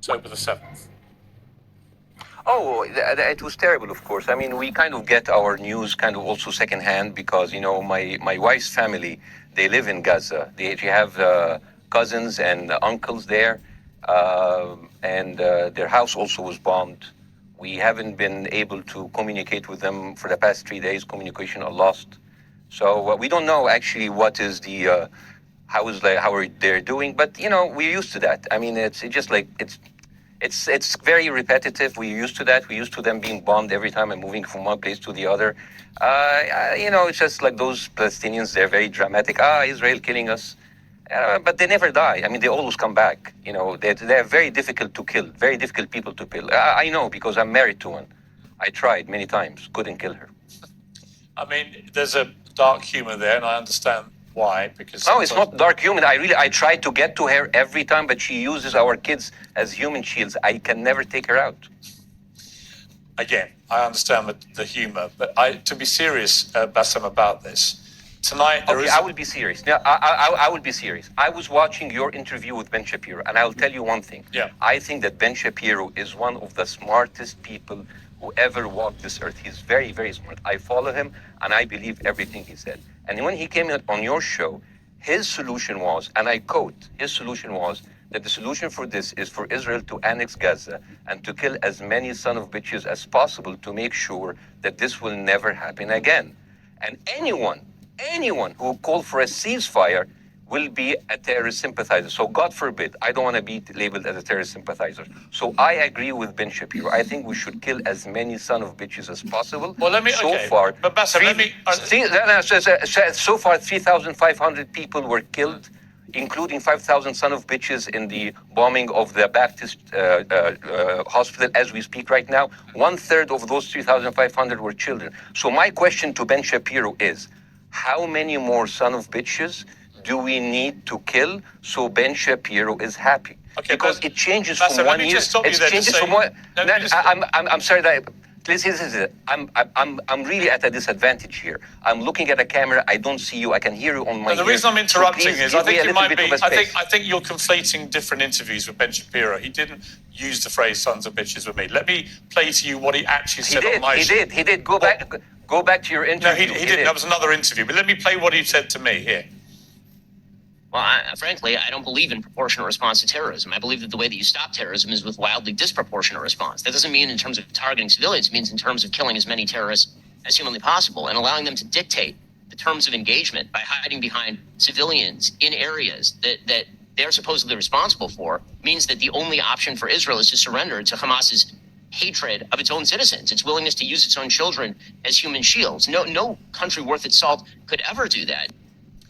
October the 7th? Oh, it was terrible, of course. I mean, we kind of get our news kind of also secondhand because, you know, my wife's family, they live in Gaza. They have cousins and uncles there, and their house also was bombed. We haven't been able to communicate with them for the past 3 days. Communication are lost. So we don't know actually what is the how are they doing, but you know we're used to that. I mean, it's just like it's very repetitive. We're used to that. We're used to them being bombed every time and moving from one place to the other. You know, it's just like those Palestinians. They're very dramatic. Israel killing us. But they never die. I mean, they always come back. You know, they're very difficult to kill, very difficult people to kill. I know because I'm married to one. I tried many times, couldn't kill her. I mean, there's a dark humor there, and I understand why. Because no, it's not dark humor. I try to get to her every time, but she uses our kids as human shields. I can never take her out. Again, I understand the humor, but to be serious, Bassem, about this. Tonight, I will be serious. Yeah, I will be serious. I was watching your interview with Ben Shapiro, and I'll tell you one thing. Yeah. I think that Ben Shapiro is one of the smartest people who ever walked this earth. He's very, very smart. I follow him, and I believe everything he said. And when he came on your show, his solution was, and I quote, his solution was that the solution for this is for Israel to annex Gaza and to kill as many son of bitches as possible to make sure that this will never happen again. And anyone who called for a ceasefire will be a terrorist sympathizer. So God forbid, I don't want to be labeled as a terrorist sympathizer. So I agree with Ben Shapiro. I think we should kill as many son of bitches as possible. Well, let me, so far, but Bassem, so far 3,500 people were killed, including 5,000 son of bitches in the bombing of the Baptist hospital as we speak right now. 1/3 of those 3,500 were children. So my question to Ben Shapiro is, how many more son of bitches do we need to kill so Ben Shapiro is happy? Okay, because it changes Bassem, from 1 year. It changes from one. I'm sorry that. Listen, I'm really at a disadvantage here. I'm looking at a camera. I don't see you. I can hear you on my. The reason I'm interrupting is I think you might be. I think you're conflating different interviews with Ben Shapiro. He didn't use the phrase "sons of bitches" with me. Let me play to you what he actually said on my show. He did. Go back to your interview. No, he didn't. That was another interview. But let me play what he said to me here. Well, frankly, I don't believe in proportionate response to terrorism. I believe that the way that you stop terrorism is with wildly disproportionate response. That doesn't mean in terms of targeting civilians. It means in terms of killing as many terrorists as humanly possible and allowing them to dictate the terms of engagement by hiding behind civilians in areas that they're supposedly responsible for means that the only option for Israel is to surrender to Hamas's hatred of its own citizens, its willingness to use its own children as human shields. No country worth its salt could ever do that.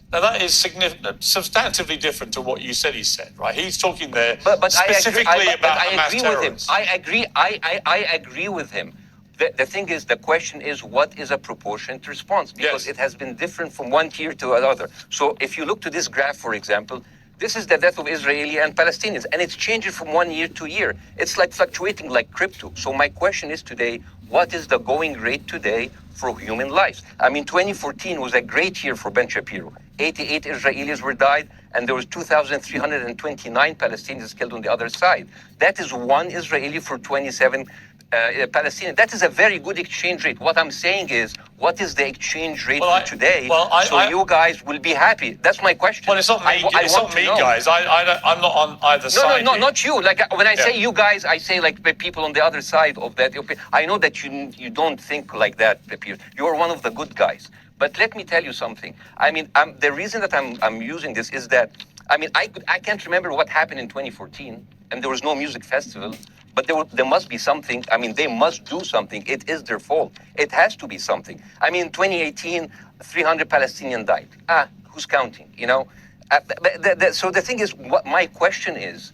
Now that is substantively different to what you said he said, right? He's talking there but specifically about Hamas terrorists. I agree with him. The thing is, the question is, what is a proportionate response? Because it has been different from one tier to another. So if you look to this graph, for example, this is the death of Israeli and Palestinians, and it's changing from 1 year to year. It's like fluctuating like crypto. So my question is today, what is the going rate today for human lives? I mean, 2014 was a great year for Ben Shapiro. 88 Israelis were died, and there was 2,329 Palestinians killed on the other side. That is one Israeli for 27 Palestinians. That is a very good exchange rate. What I'm saying is, what is the exchange rate for today? You guys will be happy. That's my question. Well, it's not me, guys. I'm not on either side. No, not you. Like when I say you guys, I say like the people on the other side of that. I know that you don't think like that, Peter. You're one of the good guys. But let me tell you something. I mean, the reason that I'm using this is that, I mean, I can't remember what happened in 2014, and there was no music festival, but there must be something. I mean, they must do something. It is their fault. It has to be something. I mean, 2018, 300 Palestinians died. Who's counting, you know? So the thing is, what my question is,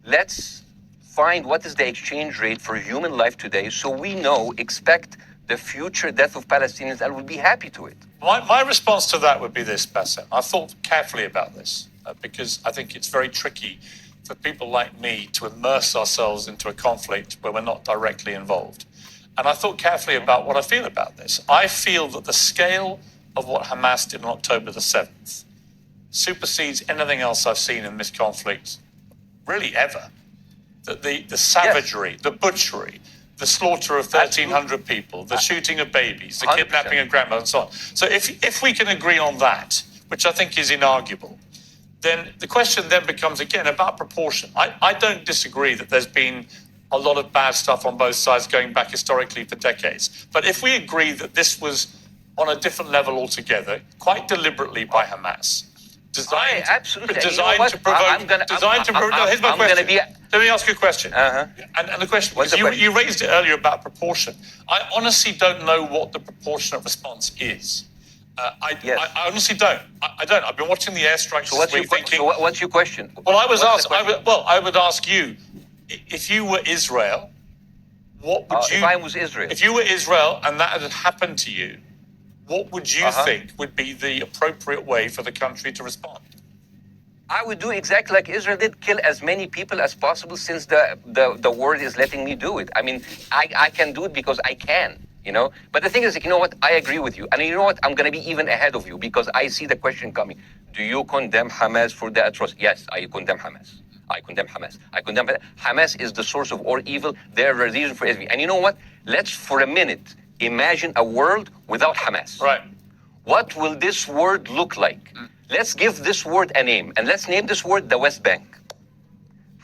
let's find what is the exchange rate for human life today so we expect the future death of Palestinians and will be happy to it. My response to that would be this, Bassem. I thought carefully about this because I think it's very tricky for people like me to immerse ourselves into a conflict where we're not directly involved. And I thought carefully about what I feel about this. I feel that the scale of what Hamas did on October the 7th supersedes anything else I've seen in this conflict, really ever. the savagery, the butchery, the slaughter of 1,300 people, the shooting of babies, the 100%. kidnapping of grandmothers, and so on. So if we can agree on that, which I think is inarguable, then the question then becomes again about proportion. I don't disagree that there's been a lot of bad stuff on both sides going back historically for decades. But if we agree that this was on a different level altogether, quite deliberately by Hamas, designed absolutely. designed to provoke. No, here's my question. Let me ask you a question. Uh-huh. And the question What's is, the question? you raised it earlier about proportion. I honestly don't know what the proportionate response is. Yes. I honestly don't. I don't. I've been watching the airstrikes So this week thinking. So what's your question? Well, I was What's asked. the question? I would ask you, if you were Israel, what would you? If I was Israel. If you were Israel and that had happened to you, what would you think would be the appropriate way for the country to respond? I would do exactly like Israel did, kill as many people as possible, since the world is letting me do it. I mean, I can do it because I can, you know. But the thing is, you know what? I agree with you. And you know what? I'm going to be even ahead of you, because I see the question coming. Do you condemn Hamas for the atrocity? Yes, I condemn Hamas. I condemn Hamas. I condemn Hamas is the source of all evil. They're the reason for everything. And you know what? Let's for a minute imagine a world without Hamas. Right. What will this word look like? Let's give this word a name, and let's name this word the West Bank.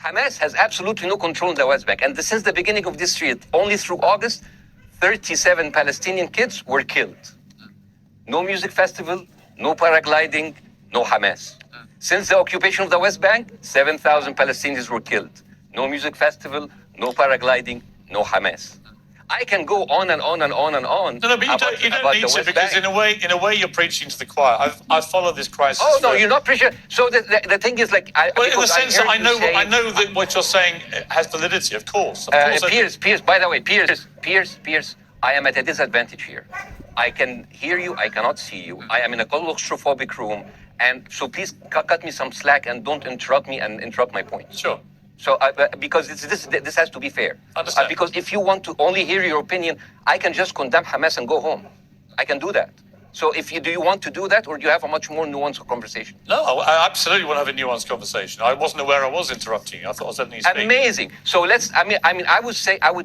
Hamas has absolutely no control in the West Bank. And since the beginning of this year, only through August, 37 Palestinian kids were killed. No music festival, no paragliding, no Hamas. Since the occupation of the West Bank, 7,000 Palestinians were killed. No music festival, no paragliding, no Hamas. I can go on and on and on and on. No, but you don't need to, because in a way you're preaching to the choir. I've followed this crisis. Oh no, you're not preaching. So the thing is, like, well, in the sense that I know that what you're saying has validity. Of course. Piers. By the way, Piers. I am at a disadvantage here. I can hear you. I cannot see you. I am in a claustrophobic room, and so please cut me some slack and don't interrupt me and interrupt my point. Sure. So, because this has to be fair. Understand. Because if you want to only hear your opinion, I can just condemn Hamas and go home. I can do that. So, do you want to do that, or do you have a much more nuanced conversation? No, I absolutely want to have a nuanced conversation. I wasn't aware I was interrupting you. I thought I was letting you speak. Amazing. So I would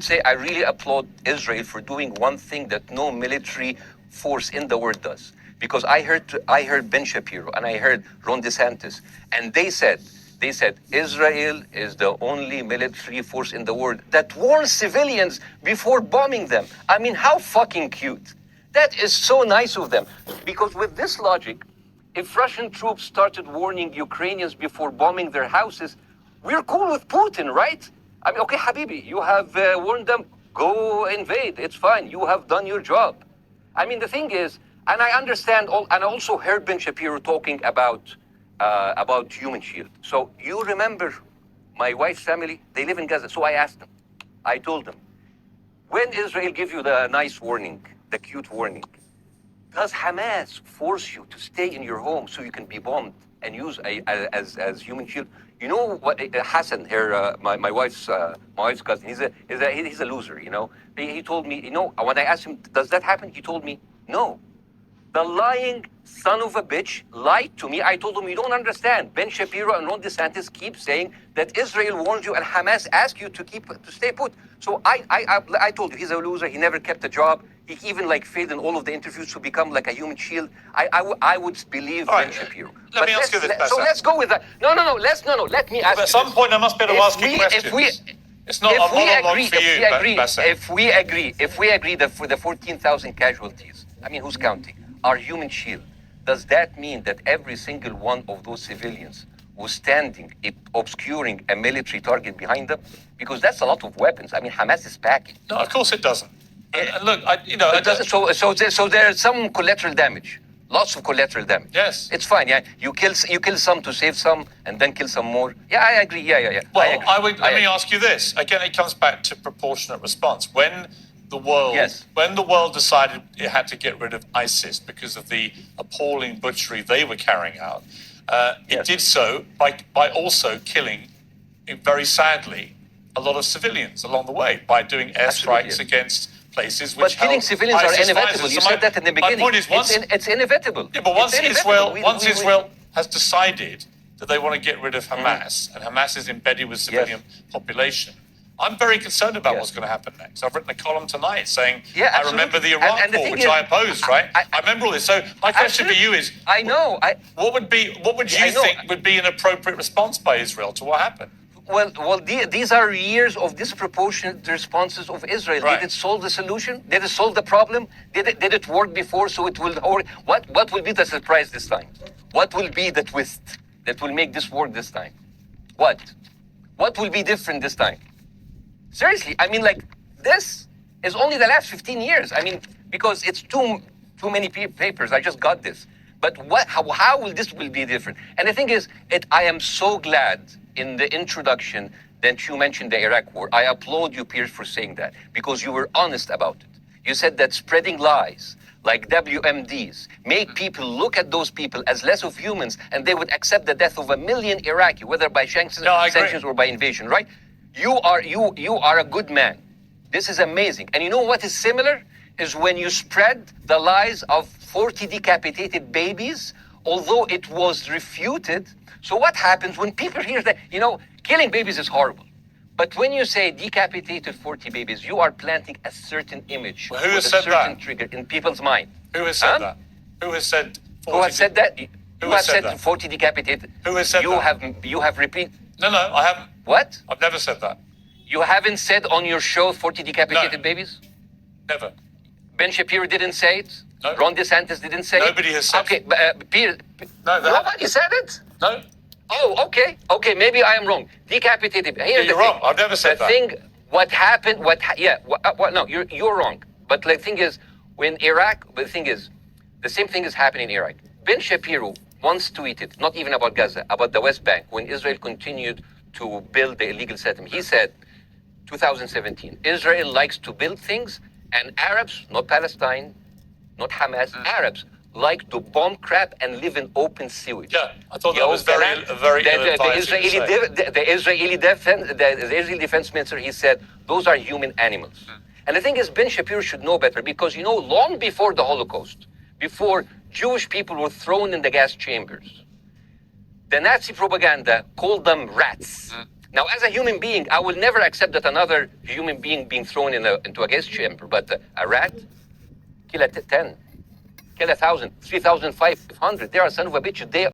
say I really applaud Israel for doing one thing that no military force in the world does. Because I heard Ben Shapiro and I heard Ron DeSantis, and they said Israel is the only military force in the world that warns civilians before bombing them. I mean, how fucking cute. That is so nice of them. Because with this logic, if Russian troops started warning Ukrainians before bombing their houses, we're cool with Putin, right? I mean, okay, Habibi, you have warned them, go invade. It's fine. You have done your job. I mean, the thing is, and I understand, and I also heard Ben Shapiro talking about human shield. So you remember my wife's family, they live in Gaza. So I asked them, I told them, when Israel gives you the nice warning, the cute warning, does Hamas force you to stay in your home so you can be bombed and use as human shield? You know what, Hassan, my wife's cousin, he's a loser, you know. He told me, you know, when I asked him, does that happen? He told me, no. The lying son of a bitch lied to me. I told him, you don't understand. Ben Shapiro and Ron DeSantis keep saying that Israel warned you and Hamas asked you to stay put. So I told you, he's a loser. He never kept a job. He even failed in all of the interviews to become like a human shield. I would believe Ben Shapiro. Let me ask you this, Bassem. So let's go with that. No. Let me ask you. At some point, I must be able to ask you questions. It's not a monologue for you, Bassem. If we agree that for the 14,000 casualties, I mean, who's counting? Our human shield. Does that mean that every single one of those civilians was standing, obscuring a military target behind them? Because that's a lot of weapons. I mean, Hamas is packing. No, of course it doesn't. And look, it doesn't. So there's some collateral damage. Lots of collateral damage. Yes. It's fine. Yeah. You kill some to save some, and then kill some more. Yeah, I agree. Yeah. Well, let me ask you this. Again, it comes back to proportionate response. When the world decided it had to get rid of ISIS because of the appalling butchery they were carrying out, it did so by also killing, very sadly, a lot of civilians along the way by doing airstrikes against places which But killing civilians are inevitable. You said that in the beginning. My point is, it's inevitable. Yeah, but once Israel has decided that they want to get rid of Hamas, and Hamas is embedded with civilian population. I'm very concerned about what's going to happen next. I've written a column tonight saying, I remember the Iraq war, which I opposed, right? I remember all this. So my question for you is, what would you think would be an appropriate response by Israel to what happened? Well, these are years of disproportionate responses of Israel. Right. Did it solve the solution? Did it solve the problem? Did it work before? So it will. What will be the surprise this time? What will be the twist that will make this work this time? What will be different this time? Seriously, I mean, like, this is only the last 15 years. I mean, because it's too many papers. I just got this. But how will this be different? And the thing is, I am so glad in the introduction that you mentioned the Iraq war. I applaud you, Pierce, for saying that, because you were honest about it. You said that spreading lies like WMDs make people look at those people as less of humans, and they would accept the death of 1 million Iraqi, whether by sanctions or by invasion, right? You are a good man. This is amazing. And you know what is similar? Is when you spread the lies of 40 decapitated babies, although it was refuted. So what happens when people hear that, killing babies is horrible. But when you say decapitated 40 babies, you are planting a certain image, who has said certain that? trigger in people's mind. Who has said that? Who has said 40 Who has said that? Who has said that? 40 decapitated. Who has said that? You have repeated. No, I haven't. What? I've never said that. You haven't said on your show 40 decapitated babies? Never. Ben Shapiro didn't say it? No. Ron DeSantis didn't say Nobody it? has said Okay, Peter, nobody said it? No. Oh, okay, maybe I am wrong. Decapitated. Here's You're wrong. I've never said that. What happened, no, you're wrong. But the thing is, when Iraq, the thing is, the same thing is happening in Iraq. Ben Shapiro once tweeted, not even about Gaza, about the West Bank, when Israel continued to build the illegal settlement. He said, 2017, Israel likes to build things, and Arabs, not Palestine, not Hamas, Arabs like to bomb crap and live in open sewage. Yeah, I thought that was very ill-advised. The Israeli defense minister, he said, those are human animals. And the thing is, Ben Shapiro should know better, because, long before the Holocaust, before Jewish people were thrown in the gas chambers, the Nazi propaganda called them rats. Now, as a human being, I will never accept that another human being being thrown into a gas chamber, but a rat, kill a 10, kill 1,000, 3,500. They are son of a bitch. They